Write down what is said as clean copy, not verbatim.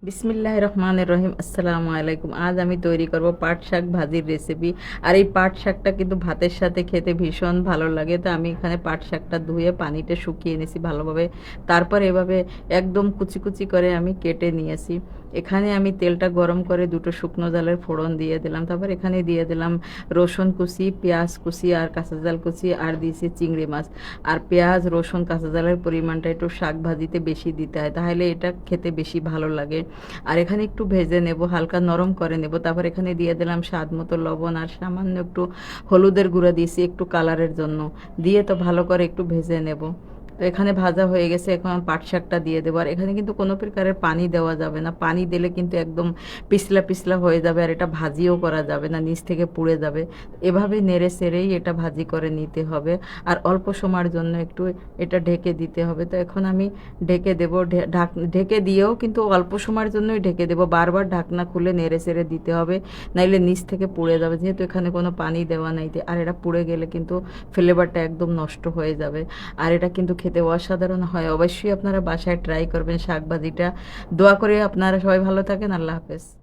বিসমিল্লাহ রহমানির রহিম। আসসালামু আলাইকুম। আজ আমি তৈরি করব পাট শাক ভাজির রেসিপি। আর এই পাট শাকটা কিন্তু ভাতের সাথে খেতে ভীষণ ভালো লাগে। তো আমি এখানে পাট শাকটা ধুয়ে পানিটা শুকিয়ে নিয়েছি ভালোভাবে। তারপর এভাবে একদম কুচি কুচি করে আমি কেটে নিয়েছি। এখানে আমি তেলটা গরম করে দুটো শুকনো জালের ফোড়ন দিয়ে দিলাম। তারপর এখানে দিয়ে দিলাম রসুন কুচি, পেঁয়াজ কুচি আর কাঁচা জাল কুচি, আর দিয়েছি চিংড়ি মাছ। আর পেঁয়াজ, রসুন, কাঁচা জালের পরিমাণটা একটু শাক ভাজিতে বেশি দিতে হয়, তাহলে এটা খেতে বেশি ভালো লাগে। আর এখানে একটু ভেজে নেব, হালকা নরম করে নেব। তারপর এখানে দিয়ে দিলাম স্বাদ মতো লবণ, আর সামান্য একটু হলুদের গুঁড়া দিয়েছি একটু কালারের জন্য। দিয়ে তো ভালো করে একটু ভেজে নেব। তো এখানে ভাজা হয়ে গেছে, এখন পাট শাকটা দিয়ে দেবো। আর এখানে কিন্তু কোনো প্রকারের পানি দেওয়া যাবে না, পানি দিলে কিন্তু একদম পিছলা পিছলা হয়ে যাবে, আর এটা ভাজিও করা যাবে না, নিচ থেকে পুড়ে যাবে। এভাবে নেড়ে সেড়েই এটা ভাজি করে নিতে হবে। আর অল্প সময়ের জন্য একটু এটা ঢেকে দিতে হবে। তো এখন আমি ঢেকে দেবো। ঢেকে দিয়েও কিন্তু অল্প সময়ের জন্যই ঢেকে দেবো, বারবার ঢাকনা খুলে নেড়ে চেড়ে দিতে হবে, নাইলে নিচ থেকে পুড়ে যাবে, যেহেতু এখানে কোনো পানি দেওয়া নাই। আর এটা পুড়ে গেলে কিন্তু ফ্লেভারটা একদম নষ্ট হয়ে যাবে। আর এটা কিন্তু খেতে অসাধারণ হয়। অবশ্যই আপনারা বাসায় ট্রাই করবেন শাক ভাজিটা। দোয়া করে আপনারা সবাই ভালো থাকেন। আল্লাহ হাফেজ।